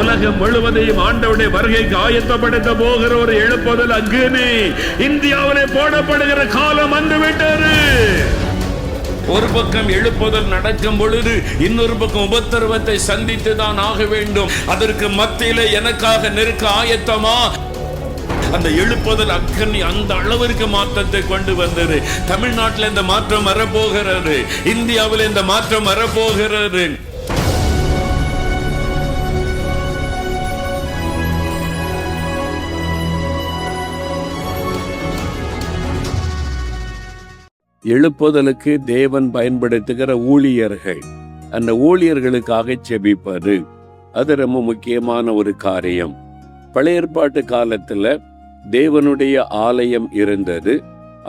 உலகம் முழுவதையும் ஆண்டவருடைய வருகைக்கு ஆயத்தப்படுத்த போகிற ஒரு எழுப்புதல் அக்னி இந்தியாவிலே போடப்படுகிற காலம் வந்துவிட்டது. ஒரு பக்கம் எழுப்புதல் நடக்கும் பொழுது இன்னொரு பக்கம் உபத்திரவத்தை சந்தித்து தான் ஆக வேண்டும். அதற்கு மத்தியில எனக்காக நெருக்க ஆயத்தமா? அந்த எழுப்புதல் அக்கனி அந்த அளவிற்கு மாற்றத்தை கொண்டு வந்தது. தமிழ்நாட்டில் இந்த மாற்றம் வரப்போகிறது, இந்தியாவில் இந்த மாற்றம் வரப்போகிறது. எழுப்புதலுக்கு தேவன் பயன்படுத்துகிற ஊழியர்கள், அந்த ஊழியர்களுக்காக செபிப்பது, அது ரொம்ப முக்கியமான ஒரு காரியம். பழைய ஏற்பாட்டு காலத்துல தேவனுடைய ஆலயம் இருந்தது.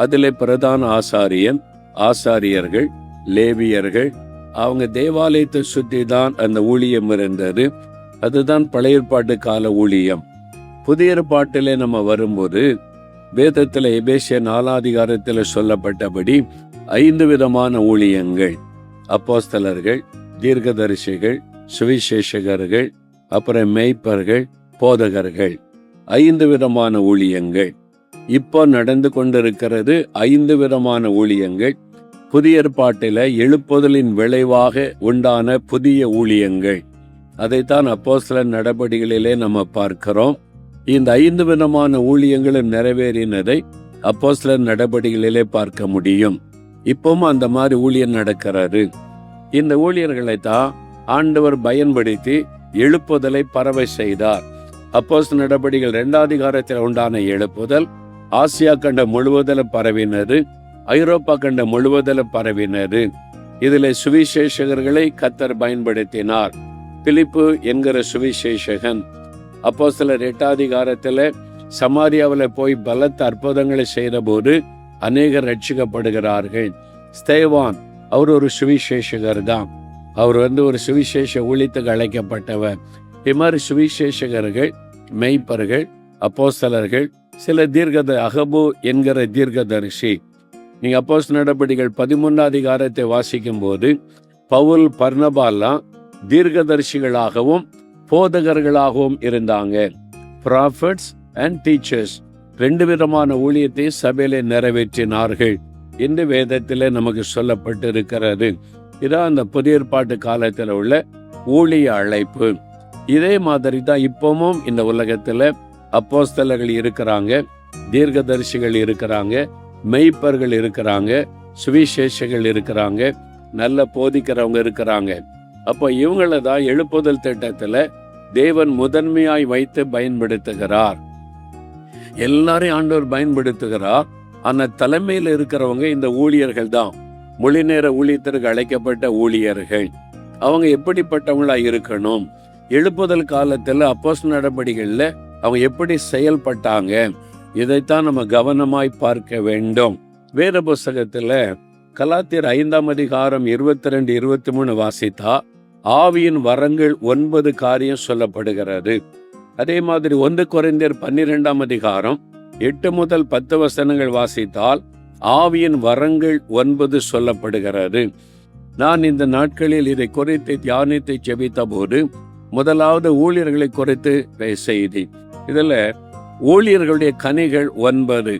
அதில் பிரதான ஆசாரியர்கள், லேவியர்கள், அவங்க தேவாலயத்தை சுற்றி தான் அந்த ஊழியம் இருந்தது. அதுதான் பழைய ஏற்பாட்டு கால ஊழியம். புதிய ஏற்பாட்டிலே நம்ம வரும்போது வேதத்தில் எபேசிய 4 சொல்லப்பட்டபடி 5 விதமான ஊழியங்கள்: அப்போஸ்தலர்கள், தீர்க்கதரிசிகள், சுவிசேஷகர்கள், அப்புறம் மேய்ப்பர்கள், போதகர்கள். 5 விதமான ஊழியங்கள் இப்போ நடந்து கொண்டிருக்கிறது. 5 விதமான ஊழியங்கள் புதிய ஏற்பாட்டில எழுப்புதலின் விளைவாக உண்டான புதிய ஊழியங்கள். அதைத்தான் அப்போஸ்தலர் நடபடிகளிலே நம்ம பார்க்கிறோம். இந்த 5 விதமான ஊழியங்களும் நிறைவேறினதை அப்போஸ்தலர் நடபடிகளிலே பார்க்க முடியும். இப்பவும் அந்த மாதிரி ஊழியம் நடக்கிறாரு. இந்த ஊழியர்களை தான் ஆண்டவர் பயன்படுத்தி எழுப்புதலை பரவ செய்தார். அப்போஸ்தலர் நடபடிகள் 2 உண்டான எழுப்புதல் ஆசியா கண்டம் முழுவதிலும் பரவினது, ஐரோப்பா கண்டம் முழுவதிலும் பரவினது. இதில் சுவிசேஷகர்களை கர்த்தர் பயன்படுத்தினார். பிலிப்பு என்கிற சுவிசேஷகன் அப்போஸ்தலர் 8 சமாரியாவில் போய் பலத்த அற்புதங்களை செய்த போது அநேகர் ரட்சிக்கப்படுகிறார்கள். ஸ்தேவான் அவர் ஒரு சுவிசேஷகர் தான். அவர் ஒரு சுவிசேஷ ஊழியத்துக்கு அழைக்கப்பட்டவர். இது மாதிரி சுவிசேஷகர்கள், மெய்ப்பர்கள், அப்போஸ்தலர்கள், சில அகபு என்கிற தீர்க்கதரிசி. நீங்க அப்போஸ்தலர் நடபடிகள் 13 வாசிக்கும் போது பவுல், பர்னபாலாம் தீர்க்கதரிசிகளாகவும் போதகர்களாகவும் இருந்தாங்க. ப்ராஃபட்ஸ் அண்ட் டீச்சர்ஸ் 2 விதமான ஊழியத்தை சபையிலே நிறைவேற்றினார்கள் என்று வேதத்தில் நமக்கு சொல்லப்பட்டு இருக்கிறது. இதான் அந்த புதிய ஏற்பாட்டு காலத்தில் உள்ள ஊழிய அழைப்பு. இதே மாதிரி தான் இப்பவும் இந்த உலகத்துல அப்போஸ்தலர்கள் இருக்கிறாங்க, தீர்க்கதரிசிகள் இருக்கிறாங்க, மெய்ப்பர்கள் இருக்கிறாங்க, சுவிசேஷகள் இருக்கிறாங்க, நல்ல போதிக்கிறவங்க இருக்கிறாங்க. அப்போ இவங்கள தான் எழுப்புதல் திட்டத்துல தேவன் முதன்மையாய் வைத்து பயன்படுத்துகிறார். எல்லாரையும் ஆண்டவர் பயன்படுத்துகிறார். ஆனா தலைமையில் இருக்கிறவங்க இந்த ஊழியர்கள் தான். மொழி நேர ஊழியத்திற்கு அழைக்கப்பட்ட ஊழியர்கள். அவங்க எப்படிப்பட்டவங்களா இருக்கணும்? எழுப்புதல் காலத்துல அப்போஸ்தலர் நடபடிகள்ல அவங்க எப்படி செயல்பட்டாங்க? இதைத்தான் நம்ம கவனமாய் பார்க்க வேண்டும். வேத புஸ்தகத்துல கலாத்தியர் 5 22, 23 வாசித்தா ஆவியின் வரங்கள் 9 காரியம் சொல்லப்படுகிறது. அதே மாதிரி 1 கொரிந்தியர் 12 8 முதல் 10 வசனங்கள் வாசித்தால் ஆவியின் வரங்கள் 9 சொல்லப்படுகிறது. நான் இந்த நாட்களில் இதை குறித்து தியானித்து ஜெபித்த போது முதலாவது ஊழியர்களை குறித்து செய்தி. இதுல ஊழியர்களுடைய கனிகள் 9.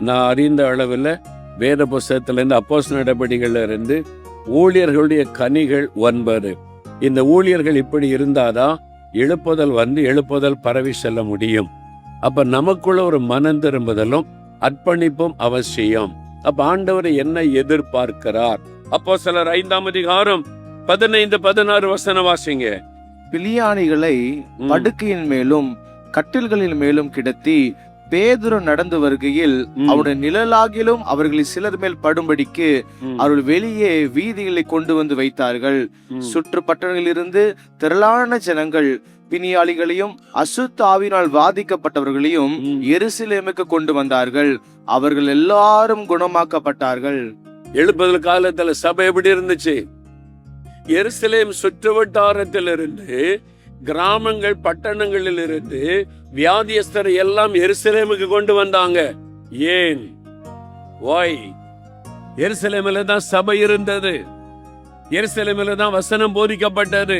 நான் அறிந்த அளவில் வேத புஸ்தகத்திலிருந்து அப்போஸ்தலர் நடபடிகள்ல இருந்து ஊழியர்களுடைய கனிகள் 9. இந்த ஊழியர்கள் இப்படி இருந்தாதான் எழுப்புதல் பரவி செல்ல முடியும். அப்ப நமக்குள்ள ஒரு மனம் திரும்புதலும் அர்ப்பணிப்பும் அவசியம். அப்ப ஆண்டவர் என்ன எதிர்பார்க்கிறார்? அப்போஸ்தலர் 5 15, 16 வசனம் வாசிங்க. பிலியானிகளை படுக்கையின் மேலும் கட்டில்களின் மேலும் கிடத்தி பேதுரு நடந்து வருகையில் அவருடைய நிழலாகிலும் அவர்களில் சிலர் மேல் படும்படிக்கு அவர்கள் வெளியே வீதிகளை கொண்டு வந்து வைத்தார்கள். சுற்று பட்டணங்களிலிருந்து திரளான ஜனங்கள் பிணியாளிகளையும் அசுத்த ஆவியினால் வாதிக்கப்பட்டவர்களையும் எருசலேமுக்கு கொண்டு வந்தார்கள். அவர்கள் எல்லாரும் குணமாக்கப்பட்டார்கள். எழுப்புதல் காலத்துல சபை எப்படி இருந்துச்சு? எருசலேம் சுற்று வட்டாரத்திலிருந்து, கிராமங்கள், பட்டணங்களில் இருந்து வியாதியஸ்தரை எல்லாம் எருசலேமுக்கு கொண்டு வந்தாங்க. ஏன்? எருசலேமில் தான் சபை இருந்தது. எருசலேமில் தான் வசனம் போதிக்கப்பட்டது.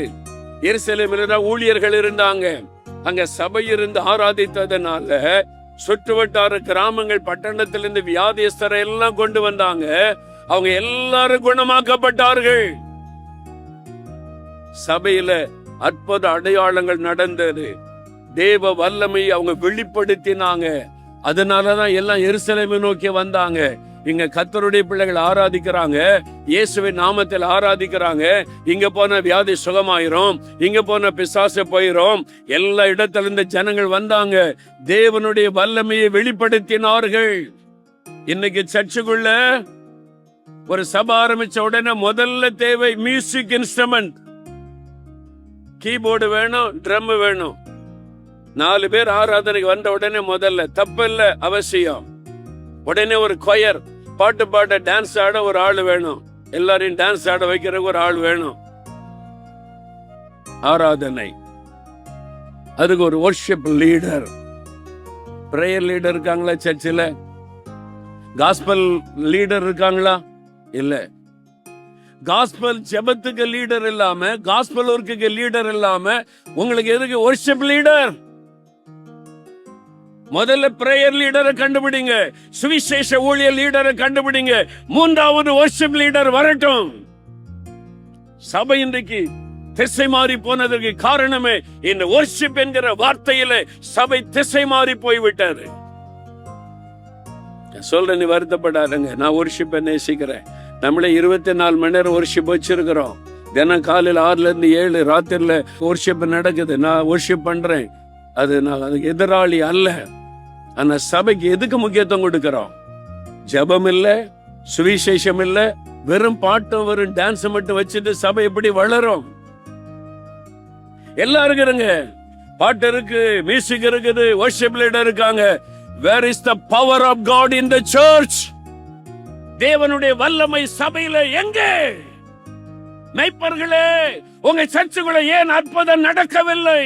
எருசலேமில் தான் ஊழியர்கள் இருந்தாங்க. அங்க சபை இருந்து ஆராதித்ததுனால சுற்றுவட்டார கிராமங்கள் பட்டணத்திலிருந்து வியாதியஸ்தரை எல்லாம் கொண்டு வந்தாங்க. அவங்க எல்லாரும் குணமாக்கப்பட்டார்கள். சபையில அற்புத அடையாளங்கள் நடந்தது. தேவ வல்லமை அவங்க வெளிப்படுத்தினாங்க. அதனாலதான் எல்லாம் எருசலேமை நோக்கி வந்தாங்க. இங்க கர்த்தருடைய பிள்ளைகள் ஆராதிக்கிறாங்க, இயேசுவின் நாமத்தில் ஆராதிக்கிறாங்க. இங்க போன வியாதி சுகமாயிரும், இங்க போன பிசாசு போயிரும். எல்லா இடத்துல இருந்து ஜனங்கள் வந்தாங்க, தேவனுடைய வல்லமையை வெளிப்படுத்தினார்கள். இன்னைக்கு சர்ச்சுக்குள்ள ஒரு சபை ஆரம்பிச்ச உடனே முதல்ல தேவை மியூசிக் இன்ஸ்ட்ருமெண்ட். கீபோர்டு வேணும், ட்ரம் வேணும். 4 பேர் ஆராதனைக்கு வந்த உடனே முதல்ல தப்பில்ல, அவசியம். உடனே ஒரு கொயர், பாட்டு பாட டான்ஸ் ஆட ஒரு ஆள் வேணும். எல்லாரையும் டான்ஸ் ஆட வைக்கிறதுக்கு ஒரு ஆள் வேணும். ஆராதனை, அதுக்கு ஒரு வொர்ஷிப் லீடர். பிரேயர் லீடர் இருக்காங்களா சர்ச்சில்? காஸ்பல் லீடர் இருக்காங்களா? இல்ல. காஸ்பல் ஜெபத்துக்கு லீடர் இல்லாம, காஸ்பல் ஒர்க்குக்கு லீடர் இல்லாம உங்களுக்கு எதுக்கு வொர்ஷிப் லீடர்? முதல்ல பிரேயர் லீடரை கண்டுபிடிங்க, சுவிசேஷ ஊழிய லீடரை கண்டுபிடிங்க. 3வது வொர்ஷிப் லீடர் வரட்டும். சபை இன்றைக்கு திசை மாறி போனதற்கு காரணமே இந்த வொர்ஷிப் என்கிற வார்த்தையில சபை திசை மாறி போய்விட்டது. சொல்ற, நீ வருத்தப்படாதுங்க, நான் வொர்ஷிப்பை நேசிக்கிறேன். நம்மளே 24 மணி நேரம் வொர்ஷிப் வச்சிருக்கிறோம். தினம் காலையில் 6ல இருந்து 7 ராத்திரில வொர்ஷிப் நடக்குது. நான் வொர்ஷிப் பண்றேன். நான் அதுக்கு எதிராளி அல்ல. ஆனா சபைக்கு எதுக்கு முக்கியத்துவம் கொடுக்கிறோம்? ஜெபம் இல்ல, சுவிசேஷம் இல்ல, வெறும் பாட்டும் வெறும் டான்ஸ் மட்டும் வச்சுட்டு சபை எப்படி வளரும்? எல்லாம் இருக்குதுங்க, பாட்டு இருக்கு, மியூசிக் இருக்குது, வொர்ஷிப் லீடர் இருக்காங்க. Where is the power of God in the church? தேவனுடைய வல்லமை சபையில எங்கே? மெய்ப்பர்களே, உங்க சர்ச்சுக்குள்ள ஏன் அற்புதம் நடக்கவில்லை?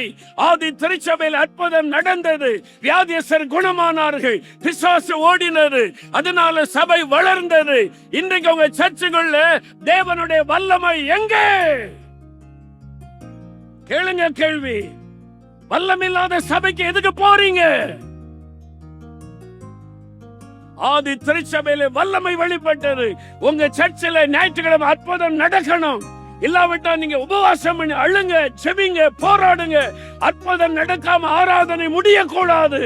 ஆதி திருச்சபையில் அற்புதம் நடந்தது. வியாதியஸ்தர் குணமானார்கள், பிசாசு ஓடினது, அதனால சபை வளர்ந்தது. இன்றைக்கு உங்க சர்ச்சுக்குள்ள தேவனுடைய வல்லமை எங்கே? கேளுங்க கேள்வி. வல்லமில்லாத சபைக்கு எதுக்கு போறீங்க? ஆதி திருச்சபையில வல்லமை வெளிப்பட்டது. உங்க சர்ச்சில் ஞாயிற்றுக்கிழமை அற்புதம் நடக்கணும். இல்லாவிட்டா நீங்க உபவாசம் பண்ணி அழுங்க, செபிங்க, போராடுங்க. அற்புதம் நடக்காம ஆராதனை முடியக்கூடாது.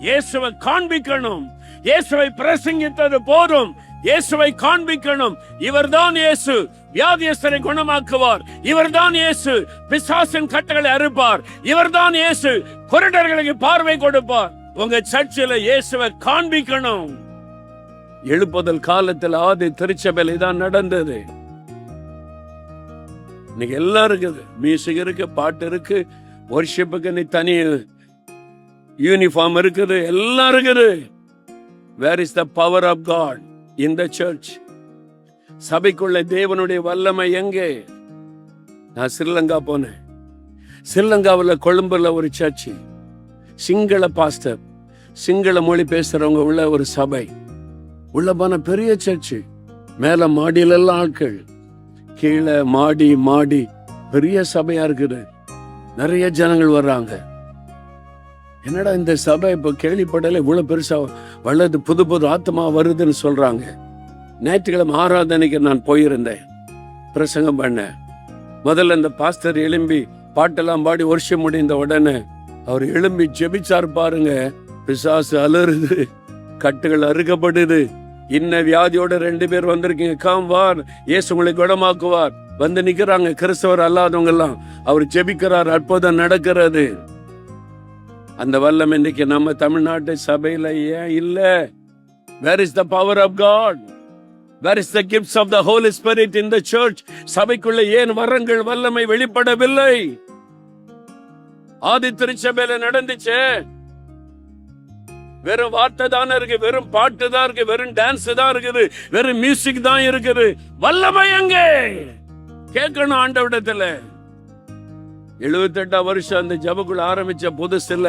இயேசுவை காண்பிக்கணும். இயேசுவை பிரசங்கித்தது போதும். இயேசுவை காண்பிக்கணும். இவர்தான் இயேசு வியாதியஸ்தரை குணமாக்குவார். இவர்தான் இயேசு பிசாசின் கட்டுகளை அறுப்பார். இவர்தான் இயேசு குருடர்களுக்கு பார்வை கொடுப்பார். உங்க சர்ச்சில் இயேசுவை காண்பிக்கணும். எழுப்புதல் காலத்தில் ஆதி திருச்சபையில் இதான் நடந்தது. இன்னைக்கு எல்லாம் இருக்குது, மியூசிக் இருக்கு, பாட்டு இருக்கு, வொர்ஷிப்புக்கு நீ தனி யூனிஃபார்ம் இருக்குது, எல்லாம் இருக்குது. Where is the power of God in the church? சபைக்குள்ள தேவனுடைய வல்லமை எங்கே? நான் ஸ்ரீலங்கா போனேன். ஸ்ரீலங்காவில் கொழும்புல ஒரு சர்ச்சு, சிங்கள பாஸ்டர், சிங்கள மொழி பேசுறவங்க உள்ள ஒரு சபை. உள்ள போன பெரிய சர்ச்சு, மேல மாடியில எல்லாம் ஆட்கள், கீழே மாடி பெரிய சபையா இருக்குது. நிறைய ஜனங்கள் வர்றாங்க. என்னடா இந்த சபை இப்ப கேள்விப்படல, இவ்வளவு பெருசா வளர்ந்து புது ஆத்மா வருதுன்னு சொல்றாங்க. ஞாயிற்றுக்கிழமை ஆராதனைக்கு நான் போயிருந்தேன், பிரசங்கம் பண்ண. முதல்ல இந்த பாஸ்டர் எழும்பி பாட்டெல்லாம் பாடி வருஷம் முடிந்த உடனே அவர் எழும்பி ஜெபிச்சார் பாருங்க. பிசாசு அலறுது, கட்டுகள் அறுக்கப்படுது. இன்ன வியாதியோட 2 பேர் வந்திருக்கீங்க, கம் வார், இயேசு உங்களை குணமாக்குவார். வந்து நிக்கிறாங்க கிறிஸ்தவர் அல்லாதவங்க எல்லாம். அவர் ஜெபிக்கிறார், அற்புதம் நடக்கிறது. அந்த வல்லம் இன்னைக்கு நம்ம தமிழ்நாட்டு சபையில ஏன் இல்ல? Where is the power of God? Where is the gifts of the Holy Spirit in the church? சபைக்குள்ள ஏன் வரங்கள் வல்லமை வெளிப்படவில்லை? ஆதி திருச்சபையில நடந்துச்சு, வெறும் வார்த்தை தான் இருக்கு, வெறும் பாட்டு தான் இருக்கு, வெறும் டான்ஸ் தான் இருக்குது, வெறும் மியூசிக் தான் இருக்குது. வல்லமை எங்கே? கேட்கணும் ஆண்டவரிடத்துல. 78 வருஷம் அந்த ஜபக்குள்ள ஆரம்பிச்ச புதுசுல,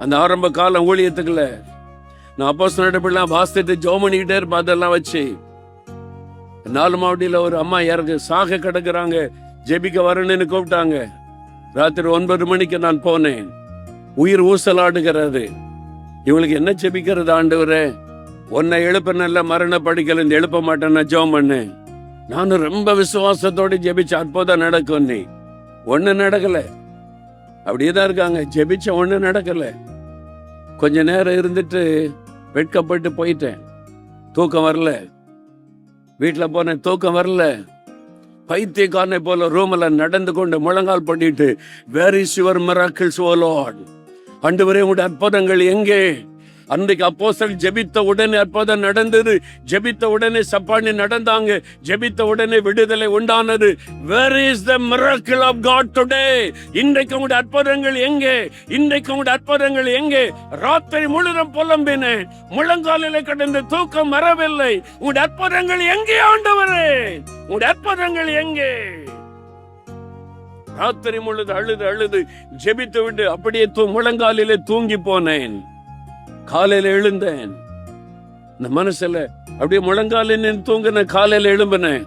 அந்த ஆரம்ப காலம் ஊழியத்துக்குள்ள நான் அப்போஸ்தலர் நடப்பிலாம் வாசித்து ஜெபம் பண்ணிக்கிட்டே இருப்பேன். அதெல்லாம் வச்சு 4 மாவட்டியில ஒரு அம்மா சாக கிடக்குறாங்க, ஜெபிக்க வரணும்னு கூப்பிட்டாங்க. ராத்திரி 9 மணிக்கு நான் போனேன். உயிர் ஊசலாடுகிறது. இவங்களுக்கு என்ன ஜெபிக்கிறது ஆண்டவரே? உன்னை எழுப்பினல்ல, மரண படிக்கல எழுப்ப மாட்டேன், நான் ஜெபம் பண்ணேன். நானும் ரொம்ப விசுவாசத்தோடு ஜெபிச்ச அற்புதம் நடக்கும். நீ ஒண்ணு நடக்கல, அப்படியேதான் இருக்காங்க. ஜெபிச்ச ஒண்ணு நடக்கல. கொஞ்ச நேரம் இருந்துட்டு வெட்கப்பட்டு போயிட்டேன். தூக்கம் வரல. வீட்டுல போனேன், தூக்கம் வரல. பைத்தியக்காரனை போல ரூம்ல நடந்து கொண்டு முழங்கால் பண்ணிட்டு, where is your miracles O Lord? ஆண்டவரே, உங்களுடைய அற்புதங்கள் எங்கே? அன்றைக்கு அப்போஸ்தலர் ஜெபித்த உடனே அற்புதம் நடந்தது. ஜெபித்த உடனே சப்பானி நடந்தாங்க. ஜெபித்த உடனே விடுதலை உண்டானது. Where is the miracle of God today? இன்றைக்கு உங்களுடைய அற்புதங்கள் எங்கே? இன்றைக்கு உங்களுடைய அற்புதங்கள் எங்கே? ராத்திரி முழுதும் புலம்பினேன், முழங்காலிலே கடந்து தூக்கம் வரவில்லை. உங்களுடைய அற்புதங்கள் எங்கே ஆண்டவரே? உங்களுடைய அற்புதங்கள் எங்கே? ராத்திரி முழுது அழுது அழுது ஜெபித்து விட்டு அப்படியே முழங்காலிலே தூங்கி போனேன். காலையில எழுந்தேன். இந்த மனசுல அப்படியே முழங்கால தூங்கின. காலையில எழும்பினேன்.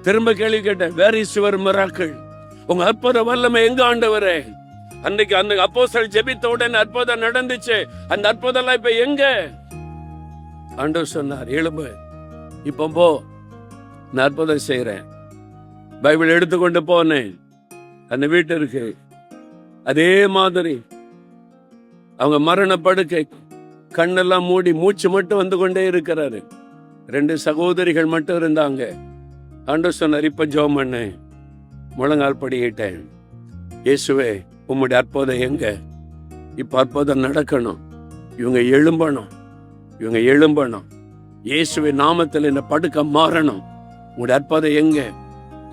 திரும்ப கேள்வி கேட்டேன், வேர் இஸ் யுவர் மிராக்கிள்? உங்க அற்புத வல்லமை எங்க ஆண்டவரே? அன்னைக்கு அந்த அப்போஸ்தலர் ஜெபித்த உடனே அற்புதம் நடந்துச்சு. அந்த அற்புதம் இப்ப எங்க? ஆண்டவர் சொன்னார், எழும்பு, இப்ப போ, நான் அற்புதம் செய்யறேன். பைபிள் எடுத்துக்கொண்டு போனேன். அந்த வீட்டிற்கு அதே மாதிரி அவங்க மரண படுக்கை, கண்ணெல்லாம் மூடி, மூச்சு மட்டும் வந்து கொண்டே இருக்கிறாரு. 2 சகோதரிகள் மட்டும் இருந்தாங்க. ஆண்டவர் சொன்னார், இப்ப ஜெபம் பண்ணு. முழங்கால் படியிட்டேன். இயேசுவே, உம்முடைய அற்புதம் எங்க? இப்ப அற்புதம் நடக்கணும். இவங்க எழும்பணும், இவங்க எழும்பணும். இயேசுவின் நாமத்தில் இந்த படுக்கை மாறணும். உங்களுடைய அற்புதம் எங்க?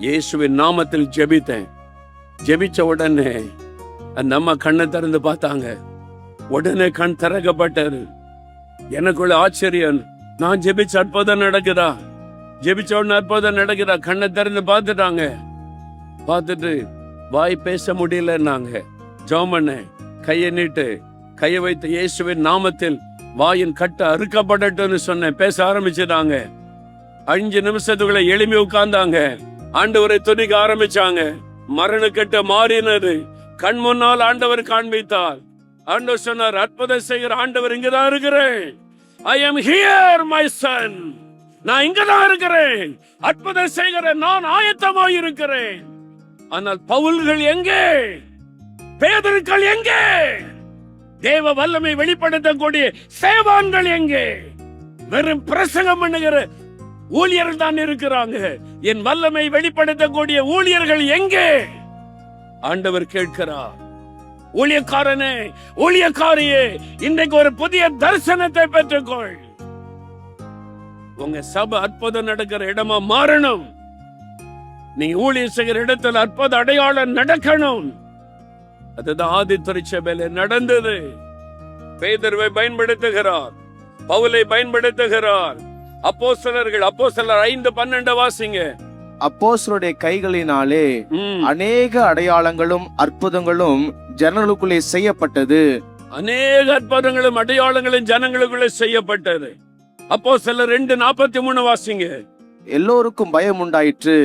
இயேசுவின் நாமத்தில் ஜெபித்தேன். ஜெபிச்ச உடனே அந்த அம்மா கண்ணை திறந்து பார்த்தாங்க. உடனே கண் திறக்கப்பட்டது. எனக்குள்ள ஆச்சரியம். நான் ஜெபிச்ச அற்புதம் நடக்குதா? ஜெபிச்ச உடனே அற்புதம் நடக்குதா? கண்ணை திறந்து பார்த்துட்டாங்க. பார்த்துட்டு வாய் பேச முடியலன்னாங்க. ஜெபம் பண்ண, கையை நீட்டு, கையை வைத்து இயேசுவின் நாமத்தில் வாயின் கட்ட அறுக்கப்படட்டும்னு சொன்னேன். பேச ஆரம்பிச்சுட்டாங்க. 5 நிமிஷத்துக்குள்ள எழுப்பி உட்கார்ந்தாங்க. ஆண்டவரை துதிக்க ஆரம்பிச்சாங்க. மரணக்கட்ட மாறினது. கண் முன்னால் ஆண்டவர் காண்பித்தார். ஆண்டவர் சொன்னார், அற்புதம் செய்கிற ஆண்டவர் இங்கதான் இருக்கிறேன். I am here my son. நான் இங்கதான் இருக்கிறேன். அற்புதம் செய்கிற நான் ஆயத்தமாய் இருக்கிறேன். ஆனால் பவுல்கள் எங்கே? பேதுருக்கள் எங்கே? தேவ வல்லமை வெளிப்படுத்தக்கூடிய சேவான்கள் எங்கே? வெறும் பிரசங்கம் பண்ணுகிற ஊழியர்கள் தான் இருக்கிறாங்க. என் வல்லமை வெளிப்படுத்தக்கூடிய ஊழியர்கள் எங்கே? ஆண்டவர் கேட்கிறார். ஊழியக்காரனே, ஊழியக்காரியே, இன்றைக்கு ஒரு புதிய தரிசனத்தை பெற்றுக்கொள். உங்க சபை அற்புதம் நடக்கிற இடமா மாறணும். நீ ஊழியர் செய்கிற இடத்துல அற்புத அடையாளம் நடக்கணும். அதுதான் ஆதி திருச்சபையில நடந்தது. பேதுருவை பயன்படுத்துகிறார், பவுலை பயன்படுத்துகிறார். அப்போஸ்தலர்கள், அப்போஸ்தலர் 5:12 வாசிங்க. அப்போஸ்தலருடைய கைகளினாலே அநேக அடையாளங்களும் அற்புதங்களும் ஜனங்களுக்குள்ளே செய்யப்பட்டது. அநேக அற்புதங்களும் அடையாளங்களும் ஜனங்களுக்குள்ளே செய்யப்பட்டது. அப்போஸ்தலர் 2:43 வாசிங்க. எல்லோருக்கும் பயம் உண்டாயிற்று.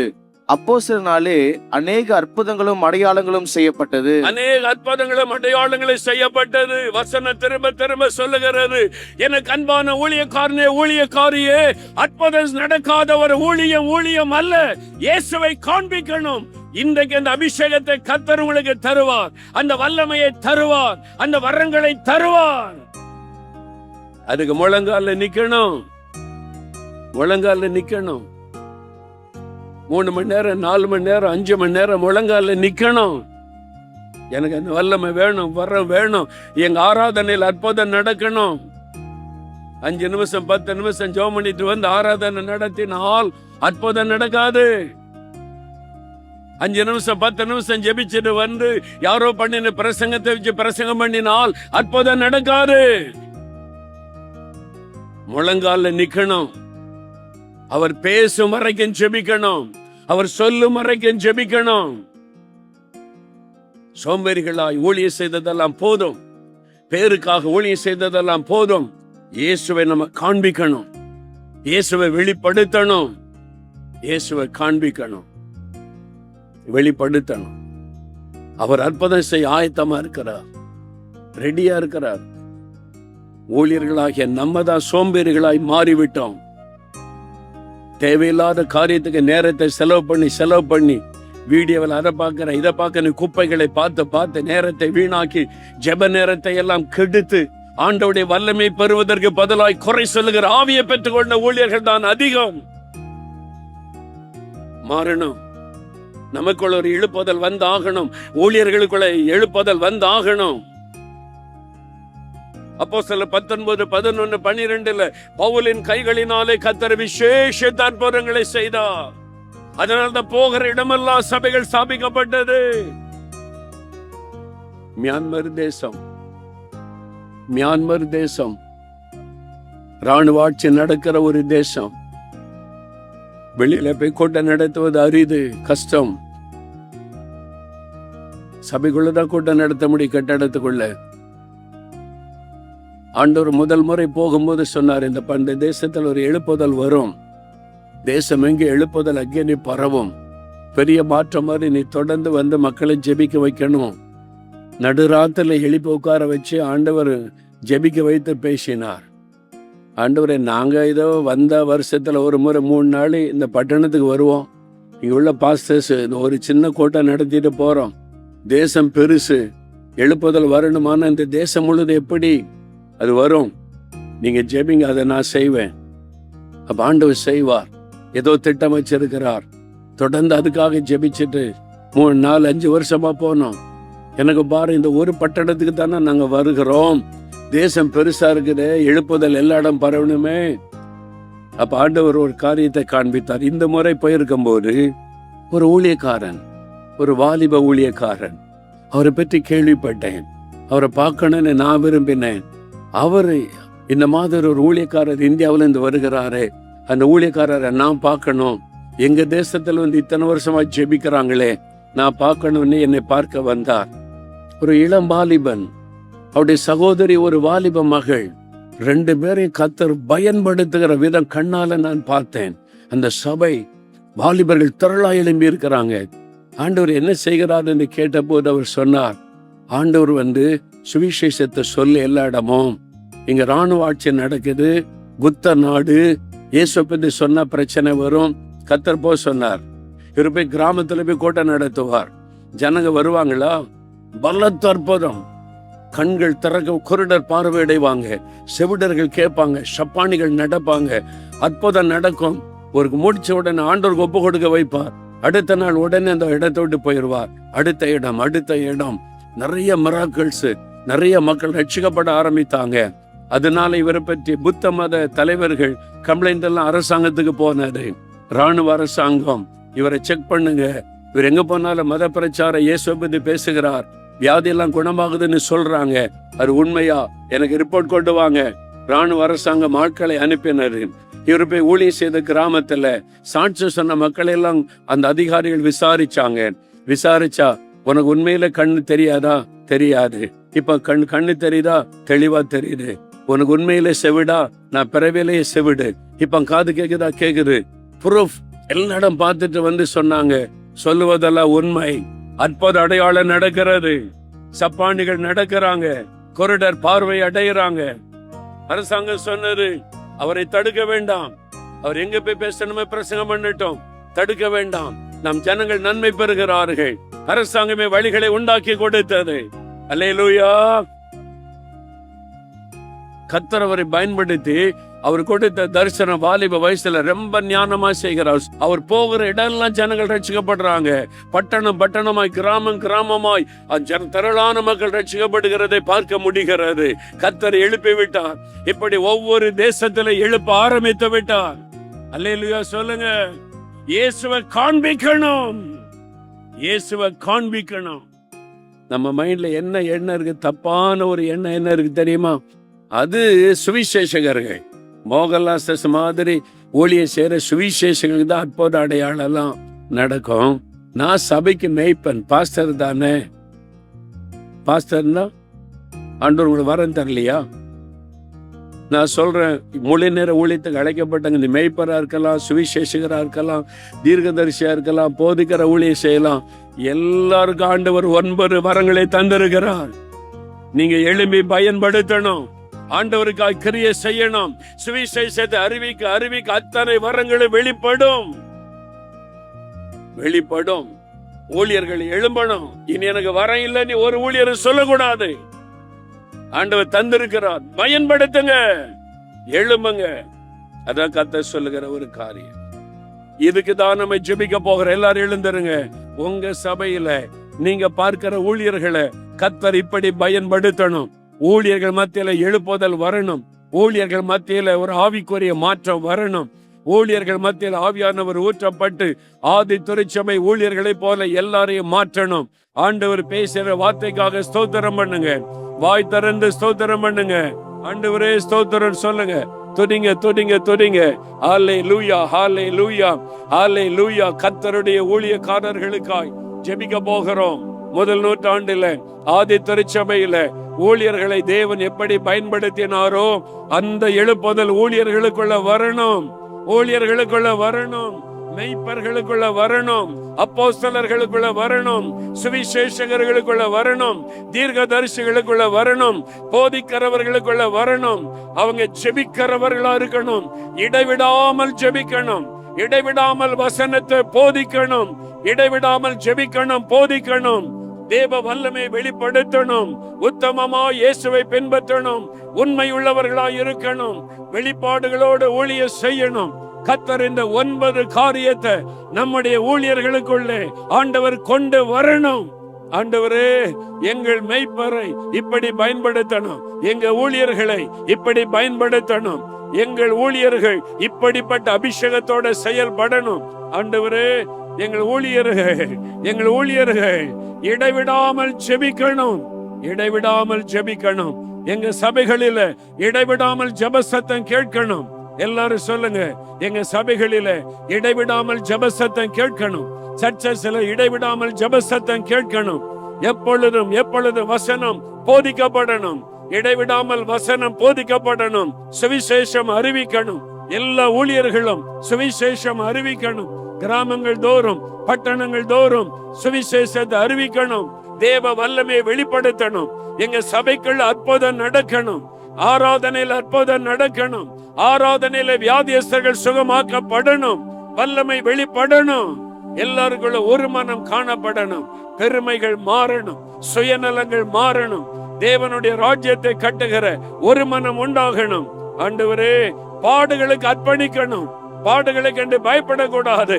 அப்போஸ்தலனாலே அநேக அற்புதங்களும் அடையாளங்களும் செய்யப்பட்டது. அநேக அற்புதங்களும் அடையாளங்களும் செய்யப்பட்டது. வசனம் திரும்ப திரும்ப சொல்லுகிறது. எனக்கு அன்பான ஊழியக்காரனே, ஊழியக்காரியே, அற்புதம் நடக்காத ஒரு ஊழியம் அல்ல. இயேசுவை காண்பிக்கணும். இன்றைக்கு அந்த அபிஷேகத்தை கர்த்தர் உங்களுக்கு தருவார். அந்த வல்லமையை தருவார். அந்த வரங்களை தருவார். அதுக்கு முழங்கால நிக்கணும். முழங்கால நிக்கணும். 3 மணி நேரம், 4 மணி நேரம், 5 மணி நேரம் முழங்கால நிக்கணும். எனக்கு அந்த வல்லமை வேணும், வரம் வேணும். எங்க ஆராதனையில் அற்புதம் நடக்கணும். 5 நிமிஷம் 10 நிமிஷம் ஜெபம் பண்ணிட்டு வந்து ஆராதனை நடத்தினால் அற்புதம் நடக்காது. 5 நிமிஷம் 10 நிமிஷம் ஜெபிச்சுட்டு வந்து யாரோ பண்ணின பிரசங்கத்தை வச்சு பிரசங்கம் பண்ணினால் அற்புதம் நடக்காது. முழங்கால நிக்கணும். அவர் பேசும் வரைக்கும் ஜெபிக்கணும். அவர் சொல்லும் வரைக்கும் ஜெபிக்கணும். சோம்பேறிகளாய் ஊழியம் செய்ததெல்லாம் போதும். பேருக்காக ஊழியம் செய்ததெல்லாம் போதும். இயேசுவை நம்ம காண்பிக்கணும். இயேசுவை வெளிப்படுத்தணும். இயேசுவை காண்பிக்கணும், வெளிப்படுத்தணும். அவர் அற்புதம் செய்ய ஆயத்தமா இருக்கிறார், ரெடியா இருக்கிறார். ஊழியர்களாகிய நம்ம தான் சோம்பேறிகளாய் மாறிவிட்டோம். தேவையில்லாத காரியத்துக்கு நேரத்தை செலவு பண்ணி வீடியோவில் அதை பார்க்கிறேன் இதை பார்க்க குப்பைகளை பார்த்து நேரத்தை வீணாக்கி ஜெப நேரத்தை எல்லாம் கெடுத்து ஆண்டவருடைய வல்லமை பெறுவதற்கு பதிலாய் குறை சொல்லுகிற ஆவியை பெற்றுக்கொண்ட ஊழியர்கள் தான் அதிகம். மாறணும். நமக்குள்ள ஒரு எழுப்புதல் வந்து ஆகணும். ஊழியர்களுக்குள்ள எழுப்புதல் வந்து ஆகணும். அப்போஸ்தலர் 19:11-12 பவுலின் கைகளினாலே கர்த்தர் விசேஷ அற்புதங்களை செய்தார். அதனால்தான் போகிற இடமெல்லாம் சபைகள் ஸ்தாபிக்கப்பட்டது. மியான்மர் தேசம் ராணுவ ஆட்சி நடக்கிற ஒரு தேசம். வெளியில போய் கூட்டம் நடத்துவது அரிது, கஷ்டம். சபைக்குள்ளதான் கூட்டம் நடத்த முடியும். கட்டடத்துக்குள்ள ஆண்டவர் முதல் முறை போகும்போது சொன்னார், இந்த தேசத்தில் ஒரு எழுப்புதல் வரும். தேசம் எங்கே எழுப்புதல் அங்கே பரவும். பெரிய மாற்றம் மாதிரி நீ தொடர்ந்து வந்து மக்களை ஜெபிக்க வைக்கணும். நடுராத்திரில எழுப்பி உட்கார வச்சு ஆண்டவர் ஜெபிக்க வைத்து பேசினார். ஆண்டவரே, நாங்க ஏதோ வந்த வருஷத்துல ஒரு முறை 3 நாள் இந்த பட்டணத்துக்கு வருவோம். இங்க உள்ள பாஸ்டர்ஸ் ஒரு சின்ன கூட்டம் நடத்திட்டு போறோம். தேசம் பெருசு, எழுப்புதல் வரணுமான இந்த தேசம் முழுது எப்படி அது வரும்? நீங்க ஜெபிங்க, அதை நான் செய்வேன். அப்ப ஆண்டவர் செய்வார். ஏதோ திட்டம் வச்சிருக்கிறார். தொடர்ந்து அதுக்காக ஜெபிச்சுட்டு 3, 4, 5 வருஷமா போனோம். எனக்கு பாரு, இந்த ஒரு பட்டணத்துக்கு தானே நாங்க வருகிறோம். தேசம் பெருசா இருக்குது, எழுப்புதல் எல்லா இடம் பரவணுமே. அப்ப ஆண்டவர் ஒரு காரியத்தை காண்பித்தார். இந்த முறை போயிருக்கும் போது ஒரு ஊழியக்காரன், ஒரு வாலிப ஊழியக்காரன், அவரை பற்றி கேள்விப்பட்டேன். அவரை பார்க்கணும்னு நான் விரும்பினேன். அவரு இந்த மாதிரி ஒரு ஊழியக்காரர் இந்தியாவில இருந்து வருகிறாரு, அந்த ஊழியக்காரரை நான் பார்க்கணும். எங்க தேசத்துல வந்து இத்தனை வருஷமா ஜெபிக்கிறாங்களே, நான் பார்க்கணும்னு என்னை பார்க்க வந்தார். ஒரு இளம் வாலிபன், அவருடைய சகோதரி ஒரு வாலிப மகள், 2 பேரையும் கர்த்தர் பயன்படுத்துகிற விதம் கண்ணால நான் பார்த்தேன். அந்த சபை வாலிபர்கள் திரளா எழும்பி இருக்கிறாங்க. ஆண்டவர் என்ன செய்கிறார் என்று கேட்ட போது அவர் சொன்னார், ஆண்டவர் வந்து சுவிசேஷத்தை சொல்லி எல்லா இடமும், இங்க ராணுவ ஆட்சி நடக்குது, புத்த நாடு, இயேசு பத்தி சொன்ன பிரச்சனை வரும். கர்த்தர் போ சொன்னார். இவர் போய் கிராமத்துல போய் கூட்டம் நடத்துவார். ஜனங்க வருவாங்களா? பலத்த அற்புதம். கண்கள் திறக்க, குருடர் பார்வையடைவாங்க, செவிடர்கள் கேட்பாங்க, சப்பானிகள் நடப்பாங்க, அற்புதம் நடக்கும். ஒரு முடிச்ச உடனே ஆண்டவருக்கு ஒப்பு கொடுக்க வைப்பார். அடுத்த நாள் உடனே அந்த இடத்தை விட்டு போயிடுவார். அடுத்த இடம் நிறைய மிராக்கிள்ஸ், நிறைய மக்கள் ரட்சிக்கப்பட ஆரம்பித்தாங்க. அதனால இவரை பற்றி புத்த மத தலைவர்கள் கம்ப்ளைண்ட் எல்லாம் அரசாங்கத்துக்கு போனது. ராணுவ அரசாங்கம் இவரை செக் பண்ணுங்க, இவர் எங்க போனாலும் மத பிரச்சார இயேசுவை பத்தி பேசுகிறார், வியாதி எல்லாம் குணமாகுதுன்னு சொல்றாங்க, அது உண்மையா? எனக்கு ரிப்போர்ட் கொண்டு வாங்க. ராணுவ அரசாங்கம் ஆட்களை அனுப்பினர். இவர் போய் ஊழியம் செய்த கிராமத்துல சாட்சி சொன்ன மக்களை எல்லாம் அந்த அதிகாரிகள் விசாரிச்சா, உனக்கு உண்மையில கண்ணு தெரியாதா? தெரியாது. இப்ப கண்ணு தெரியுதா? தெளிவா தெரியுது. உனக்கு உண்மையில செவிடா? நான் பிறவிலேயே செவிடு. இப்ப காது கேக்குதா? கேக்குது. ப்ரூஃப் எல்லா இடம் பார்த்துட்டு வந்து சொன்னாங்க, சொல்லுவதெல்லாம் உண்மை. அற்புத அடையாளம் நடக்கிறது, சப்பானிகள் நடக்கிறாங்க, கொரிடர் பார்வை அடைகிறாங்க. அரசாங்கம் சொன்னது, அவரை தடுக்க வேண்டாம், அவர் எங்க போய் பேசணுமே பிரசங்கம் பண்ணட்டும், தடுக்க வேண்டாம், நம் ஜனங்கள் நன்மை பெறுகிறார்கள். அரசாங்கமே வழிகளை உண்டாக்கி கொடுத்தது. அல்லேலூயா. கர்த்தர் அவரை பயன்படுத்தி அவர் கொடுத்த தரிசனம் வாலிப வயசுல ரொம்ப ஞானமா செய்கிறார். அவர் போகிற இடம்லாம் ஜனங்கள் ரட்சிக்கப்படுறாங்க. பட்டணமாய், கிராமமாய் திரளான மக்கள் ரட்சிக்கப்படுகிறதை பார்க்க முடிகிறது. கர்த்தர் எழுப்பி விட்டார். இப்படி ஒவ்வொரு தேசத்துல எழுப்ப ஆரம்பித்து விட்டார். அல்லேலூயா சொல்லுங்க. இயேசுவை காண்பிக்கணும். நம்ம மைண்ட்ல என்ன எண்ணம் இருக்கு? தப்பான ஒரு எண்ணம் என்ன இருக்கு தெரியுமா? அது சுவிசேஷகர்கள், மோகன்லாஸ் மாதிரி ஊழியம் செய்யற சுவிசேஷங்களுக்கு தான் அற்புத அடையாளம் எல்லாம் நடக்கும். நான் சபைக்கு மேய்ப்பன், பாஸ்டர் தானே. பாஸ்டர்னா ஆண்டவர் உங்களுக்கு வரம் தரலையா? நான் சொல்றேன், முழு நேர ஊழியத்துக்கு அழைக்கப்பட்டங்க. நீ மேய்ப்பரா இருக்கலாம், சுவிசேஷகரா இருக்கலாம், தீர்க்கதரிசியா இருக்கலாம், போதிக்கிற ஊழியம் செய்யலாம். எல்லாருக்கும் ஆண்டவர் 9 வரங்களை தந்திருக்கிறார். நீங்க எழும்பி பயன்படுத்தணும். ஆண்டவருக்காக கிரியை செய்யணும். சுவிசேஷத்தை அறிவிக்க அத்தனை வரங்களும் வெளிப்படும். ஊழியர்கள் எழும்பணும். இனி எனக்கு வரம் இல்லை நீ ஒரு ஊழியர் சொல்லக்கூடாது. ஆண்டவர் தந்திருக்கிறார், பயன்படுத்துங்க, எழும்புங்க. அதான் கர்த்தர் சொல்லுகிற ஒரு காரியம். இதுக்கு தான் நம்ம ஜெபிக்க போகிற. எல்லாரும் எழுந்துருங்க. உங்க சபையில நீங்க பார்க்கிற ஊழியர்களை கர்த்தர் இப்படி பயன்படுத்தணும். ஊழியர்கள் மத்தியில எழுப்புதல் வரணும். ஊழியர்கள் மத்தியில ஒரு ஆவிக்குரிய மாற்றம் வரணும். ஊழியர்கள் மத்தியில் ஆவியானவர் ஊற்றப்பட்டு ஆதி திருச்சபை ஊழியர்களை போல எல்லாரையும் மாற்றணும். ஆண்டவர் பேசுற வார்த்தைக்காக ஸ்தோத்திரம் பண்ணுங்க. வாய் திறந்து ஸ்தோத்திரம் பண்ணுங்க. ஆண்டவரே ஸ்தோத்திரம் சொல்லுங்க. துதிங்க. ஹல்லேலூயா, ஹல்லேலூயா, ஹல்லேலூயா. கர்த்தருடைய ஊழியக்காரர்களுக்காய் ஜெபிக்க போகிறோம். முதல் நூற்றாண்டில ஆதி திருச்சபையில ஊழியர்களை தேவன் எப்படி பயன்படுத்தினாரோ அந்த எழுப்புதல் ஊழியர்களுக்குள்ள வரணும். மெய்ப்பர்களுக்குள்ள வரணும், அப்போஸ்தலர்களுக்குள்ள வரணும், சுவிசேஷகர்களுக்குள்ள வரணும், தீர்க்கதரிசிகளுக்குள்ள வரணும், போதிக்கிறவர்களுக்குள்ள வரணும். அவங்க ஜெபிக்கிறவர்களா இருக்கணும். இடைவிடாமல் ஜெபிக்கணும், இடைவிடாமல் வசனத்தை போதிக்கணும், இடைவிடாமல் ஜெபிக்கணும், போதிக்கணும். தேவ வல்லமை வெளிப்படுத்தணும். உத்தமமா இயேசுவை பின்பற்றணும். உண்மை உள்ளவர்களாய் இருக்கணும். வெளிப்பாடுகளோடு ஊழியம் செய்யணும். கர்த்தர் இந்த 9 காரியத்தை நம்முடைய ஊழியர்களுக்குள்ளே ஆண்டவர் கொண்டு வரணும். ஆண்டவரே, எங்கள் மெய்ப்பரை இப்படி பயன்படுத்தணும். எங்க ஊழியர்களை இப்படி பயன்படுத்தணும். எங்கள் ஊழியர்கள் இப்படிப்பட்ட அபிஷேகத்தோட செயல்படணும். ஆண்டவரே, எங்கள் ஊழியர்கள் இடைவிடாமல் ஜெபிக்கணும். எங்க சபைகளில இடைவிடாமல் ஜெப சத்தம் கேட்கணும். எல்லாரும் சொல்லுங்க, எங்க சபைகளில இடைவிடாமல் ஜெப சத்தம் கேட்கணும். சர்ச்சஸ்ல இடைவிடாமல் ஜெப சத்தம் கேட்கணும். எப்பொழுதும் வசனம் போதிக்கப்படணும். இடைவிடாமல் வசனம் போதிக்கப்படணும். சுவிசேஷம் அறிவிக்கணும். எல்லா ஊழியர்களும் சுவிசேஷம் அறிவிக்கணும். கிராமங்கள் தோறும், பட்டணங்கள் தோறும் சுவிசேஷத்தை அறிவிக்கணும். தேவ வல்லமையை வெளிப்படுத்தணும். எங்க சபைக்குள்ள அற்புதம் நடக்கணும். ஆராதனையில் அற்புதம் நடக்கணும். ஆராதனையில வியாதியஸ்தர்கள் சுகமாக்கப்படணும். வல்லமை வெளிப்படணும். எல்லாருக்குள்ள ஒரு மனம் காணப்படணும். பெருமைகள் மாறணும். சுயநலங்கள் மாறணும். தேவனுடைய ராஜ்யத்தை கட்டுகிற ஒரு மனம் உண்டாகணும். ஆண்டவரே, பாடுகளுக்கு அர்ப்பணிக்கணும். பாடுகளை கண்டு பயப்படக்கூடாது.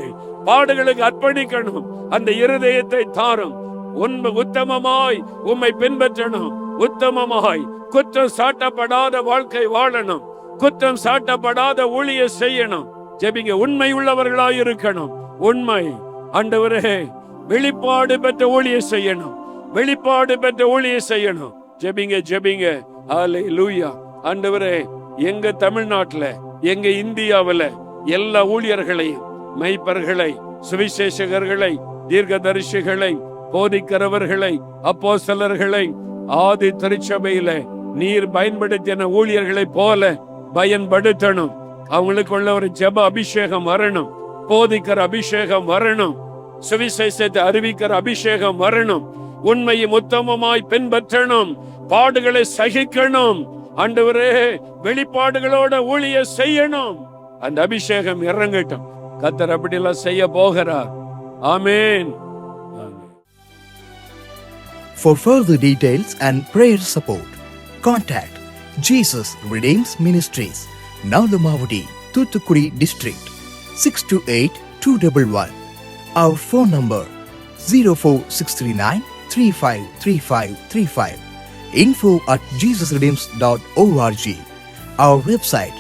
பாடுகளுக்கு அர்ப்பணிக்கணும். அந்த இருதயத்தை தாரும். உத்தமமாய் உம்மை பின்பற்றணும். உத்தமமாய் குற்றம் சாட்டப்படாத வாழ்க்கை வாழணும். குற்றம் சாட்டப்படாத ஊழியம் செய்யணும். ஜெபிங்க. உண்மை உள்ளவர்களாய் இருக்கணும். உண்மை. ஆண்டவரே, வெளிப்பாடு பெற்ற ஊழியம் செய்யணும். ஜெபிங்க. ஹல்லேலூயா. ஆண்டவரே, எங்க தமிழ்நாட்டுல, எங்க இந்தியாவுல எல்லா ஊழியர்களையும், மெய்ப்பர்களை, சுவிசேஷகர்களை, தீர்க்கதரிசிகளை, போதிக்கிறவர்களை, அப்போஸ்தலர்களை ஆதி திருச்சபையில நீர் பயன்படுத்தின ஊழியர்களை போல பயன்படுத்தணும். அவங்களுக்குள்ள ஒரு ஜெப அபிஷேகம் வரணும். போதிக்கிற அபிஷேகம் வரணும். சுவிசேஷத்தை அறிவிக்கிற அபிஷேகம் வரணும். உண்மையும் உத்தமமாய் பின்பற்றணும். பாடுகளை சகிக்கணும். ஆண்டவரே, வெளிப்பாடுகளோட ஊழியம் செய்யணும். அந்த அபிஷேகம் இறங்கட்டும். கர்த்தர் அப்படிலாம் செய்ய போகிறார். ஆமென். For further details and prayer support, contact Jesus Redeems Ministries, Nalumavudi, Thoothukudi District, 628-211. Our phone number 04639-353535. info@jesusredeems.org. Our website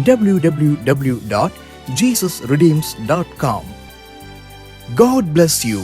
www.jesusredeems.com. God bless you.